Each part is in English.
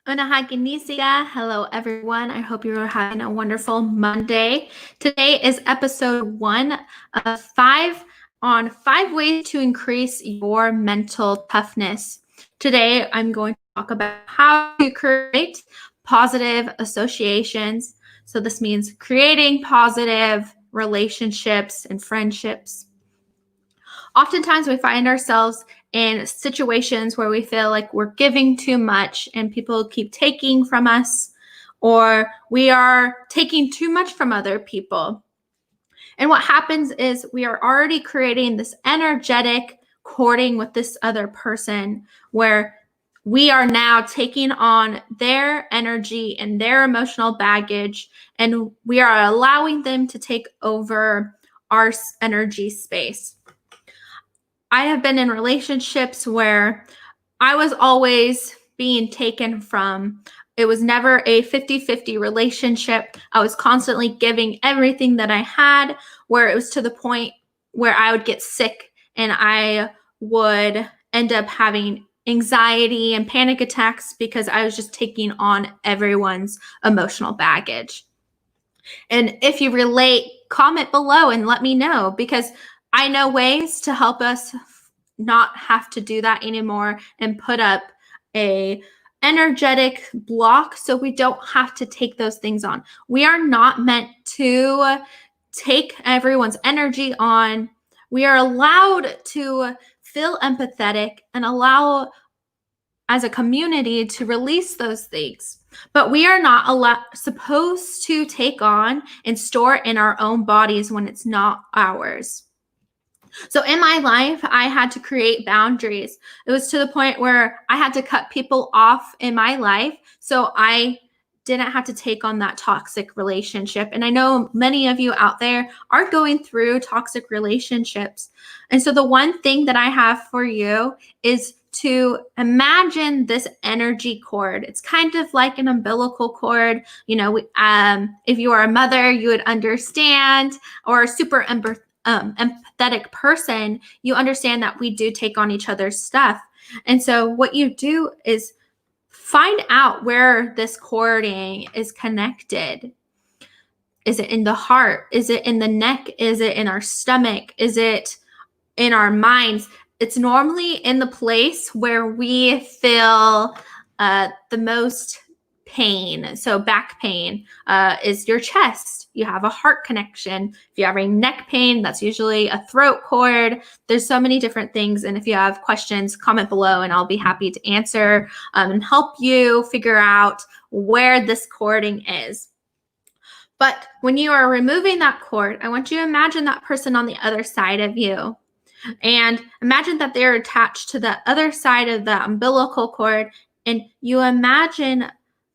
Unahaginisia. Hello, everyone. I hope you are having a wonderful Monday. Today is episode 1 of 5 on 5 ways to increase your mental toughness. Today, I'm going to talk about how to create positive associations. So this means creating positive relationships and friendships. Oftentimes we find ourselves in situations where we feel like we're giving too much and people keep taking from us, or we are taking too much from other people. And what happens is we are already creating this energetic courting with this other person where we are now taking on their energy and their emotional baggage, and we are allowing them to take over our energy space. I have been in relationships where I was always being taken from. It was never a 50-50 relationship. I was constantly giving everything that I had, where it was to the point where I would get sick and I would end up having anxiety and panic attacks because I was just taking on everyone's emotional baggage. And if you relate, comment below and let me know, because I know ways to help us not have to do that anymore and put up a energetic block so we don't have to take those things on. We are not meant to take everyone's energy on. We are allowed to feel empathetic and allow as a community to release those things. But we are not supposed to take on and store in our own bodies when it's not ours. So in my life, I had to create boundaries. It was to the point where I had to cut people off in my life so I didn't have to take on that toxic relationship. And I know many of you out there are going through toxic relationships. And so the one thing that I have for you is to imagine this energy cord. It's kind of like an umbilical cord. You know, if you are a mother, you would understand, or a super empathetic person, you understand that we do take on each other's stuff. And so what you do is find out where this cording is connected. Is it in the heart? Is it in the neck? Is it in our stomach? Is it in our minds? It's normally in the place where we feel the most pain. So back pain is your chest. You have a heart connection. If you're having neck pain, that's usually a throat cord. There's so many different things. And if you have questions, comment below and I'll be happy to answer and help you figure out where this cording is. But when you are removing that cord, I want you to imagine that person on the other side of you. And imagine that they're attached to the other side of the umbilical cord, and you imagine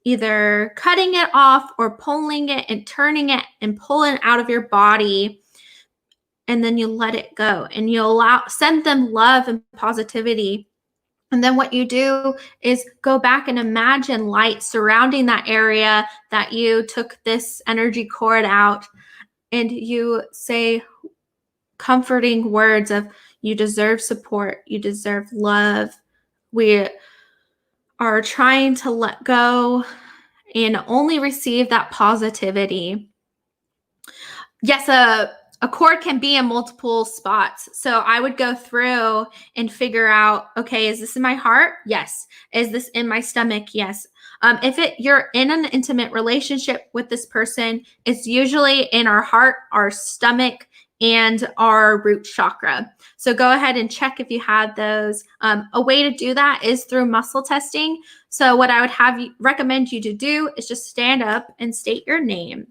either cutting it off or pulling it and turning it and pulling it out of your body, and then you let it go and you send them love and positivity. And then what you do is go back and imagine light surrounding that area that you took this energy cord out, and you say comforting words of, you deserve support, you deserve love. We are trying to let go and only receive that positivity. Yes, a cord can be in multiple spots. So I would go through and figure out, okay, is this in my heart? Yes. Is this in my stomach? Yes. If you're in an intimate relationship with this person, it's usually in our heart, our stomach, and our root chakra. So go ahead and check if you have those. A way to do that is through muscle testing. So what I would recommend you to do is just stand up and state your name.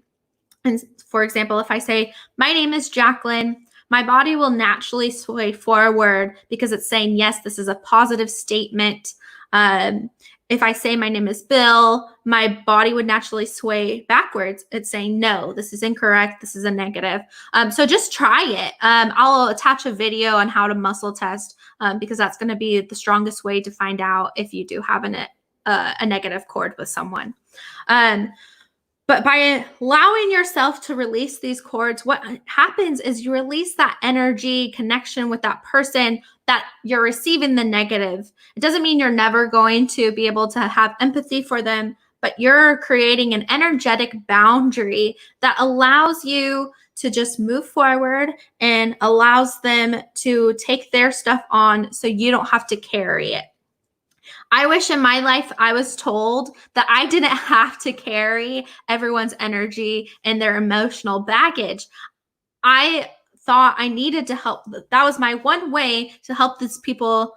And for example, if I say, my name is Jacquelyn, my body will naturally sway forward because it's saying, yes, this is a positive statement. If I say my name is Bill, my body would naturally sway backwards. It's saying, no, this is incorrect. This is a negative. So just try it. I'll attach a video on how to muscle test because that's going to be the strongest way to find out if you do have a negative cord with someone. But by allowing yourself to release these cords, what happens is you release that energy connection with that person that you're receiving the negative. It doesn't mean you're never going to be able to have empathy for them, but you're creating an energetic boundary that allows you to just move forward and allows them to take their stuff on so you don't have to carry it. I wish in my life I was told that I didn't have to carry everyone's energy and their emotional baggage. I thought I needed to help. That was my one way to help these people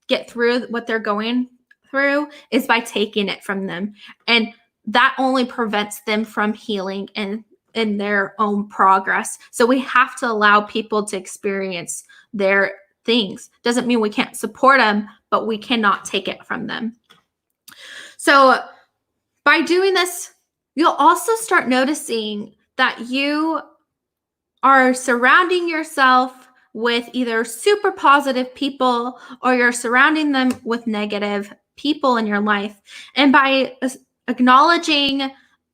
get through what they're going through, is by taking it from them. And that only prevents them from healing and in their own progress. So we have to allow people to experience their things. Doesn't mean we can't support them, but we cannot take it from them. So by doing this, you'll also start noticing that you are surrounding yourself with either super positive people or you're surrounding them with negative people in your life. And by acknowledging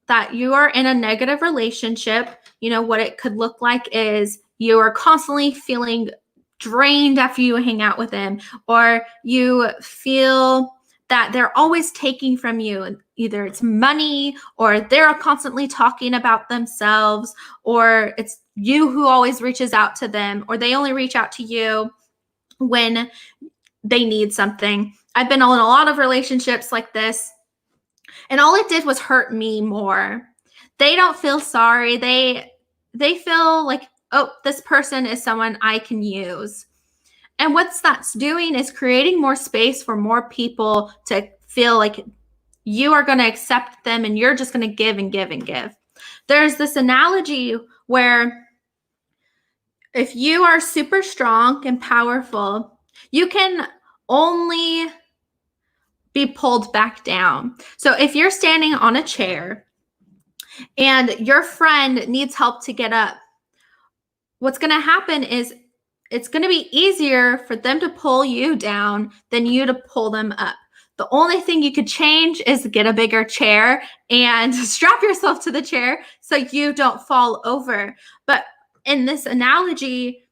that you are in a negative relationship, what it could look like is you are constantly feeling drained after you hang out with them, or you feel that they're always taking from you. Either it's money, or they're constantly talking about themselves, or it's you who always reaches out to them, or they only reach out to you when they need something. I've been in a lot of relationships like this, and all it did was hurt me more. They don't feel sorry. They feel like, oh, this person is someone I can use. And what that's doing is creating more space for more people to feel like you are going to accept them and you're just going to give and give and give. There's this analogy where if you are super strong and powerful, you can only be pulled back down. So if you're standing on a chair and your friend needs help to get up, what's going to happen is it's going to be easier for them to pull you down than you to pull them up. The only thing you could change is get a bigger chair and strap yourself to the chair so you don't fall over. But in this analogy,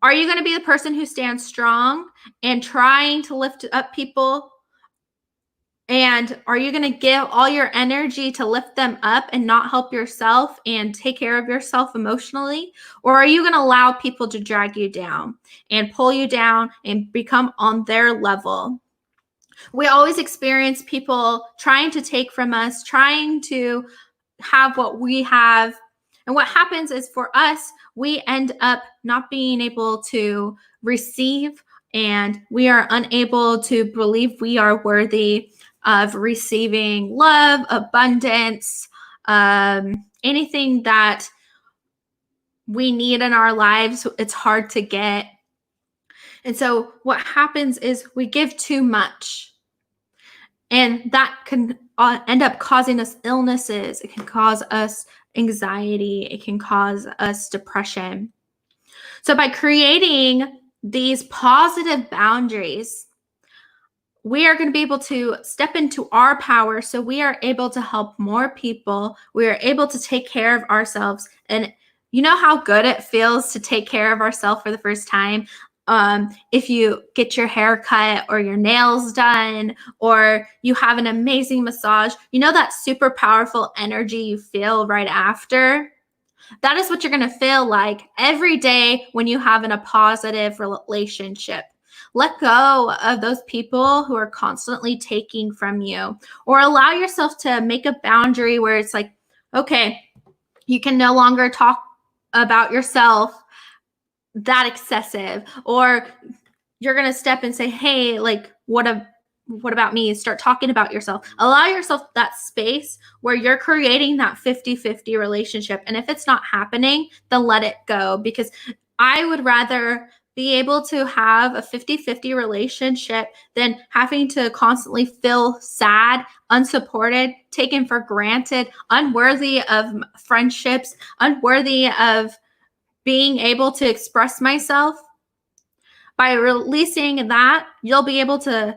are you going to be the person who stands strong and trying to lift up people? And are you going to give all your energy to lift them up and not help yourself and take care of yourself emotionally? Or are you going to allow people to drag you down and pull you down and become on their level? We always experience people trying to take from us, trying to have what we have. And what happens is, for us, we end up not being able to receive, and we are unable to believe we are worthy of receiving love, abundance, anything that we need in our lives. It's hard to get. And so what happens is we give too much. And that can end up causing us illnesses. It can cause us anxiety. It can cause us depression. So by creating these positive boundaries, we are going to be able to step into our power, so we are able to help more people. We are able to take care of ourselves. And you know how good it feels to take care of ourselves for the first time? If you get your hair cut or your nails done, or you have an amazing massage, that super powerful energy you feel right after? That is what you're going to feel like every day when you have a positive relationship. Let go of those people who are constantly taking from you, or allow yourself to make a boundary where it's like, okay, you can no longer talk about yourself that excessive, or you're going to step and say, hey, like, what about me? Start talking about yourself. Allow yourself that space where you're creating that 50-50 relationship. And if it's not happening, then let it go, because I would rather be able to have a 50-50 relationship than having to constantly feel sad, unsupported, taken for granted, unworthy of friendships, unworthy of being able to express myself. By releasing that, you'll be able to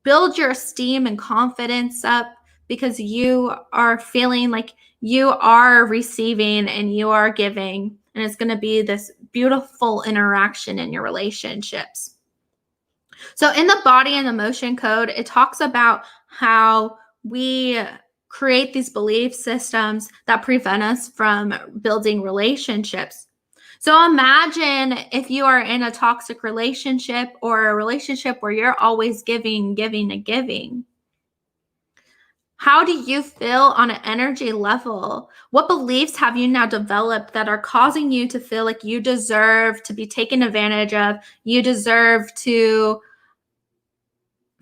build your esteem and confidence up, because you are feeling like you are receiving and you are giving. And it's going to be this beautiful interaction in your relationships. So in the body and emotion code, it talks about how we create these belief systems that prevent us from building relationships. So imagine if you are in a toxic relationship or a relationship where you're always giving, giving, and giving. How do you feel on an energy level? What beliefs have you now developed that are causing you to feel like you deserve to be taken advantage of? You deserve to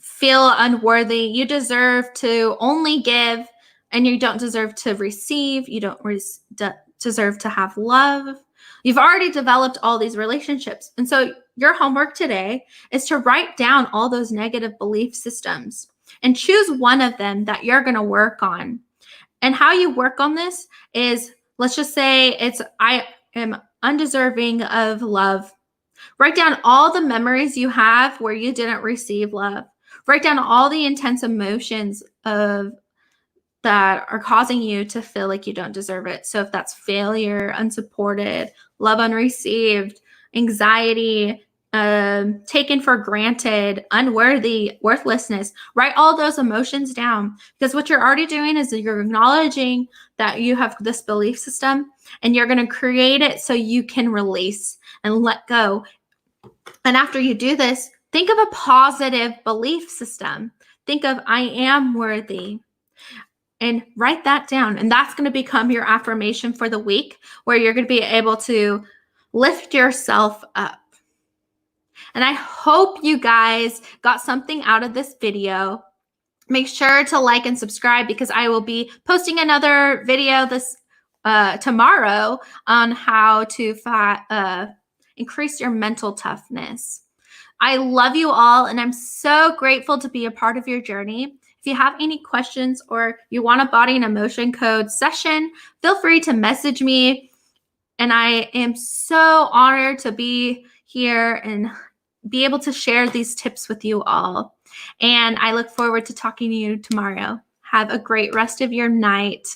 feel unworthy. You deserve to only give, and you don't deserve to receive. You don't deserve to have love. You've already developed all these relationships. And so your homework today is to write down all those negative belief systems and choose one of them that you're going to work on. And how you work on this is, let's just say it's, I am undeserving of love. Write down all the memories you have where you didn't receive love. Write down all the intense emotions that are causing you to feel like you don't deserve it. So if that's failure, unsupported, love unreceived, anxiety, taken for granted, unworthy, worthlessness, write all those emotions down, because what you're already doing is you're acknowledging that you have this belief system and you're going to create it so you can release and let go. And after you do this, think of a positive belief system. Think of, I am worthy. And write that down. And that's going to become your affirmation for the week, where you're going to be able to lift yourself up. And I hope you guys got something out of this video. Make sure to like and subscribe, because I will be posting another video this tomorrow on how to increase your mental toughness. I love you all, and I'm so grateful to be a part of your journey. If you have any questions or you want a body and emotion code session, feel free to message me. And I am so honored to be here and be able to share these tips with you all. And I look forward to talking to you tomorrow. Have a great rest of your night.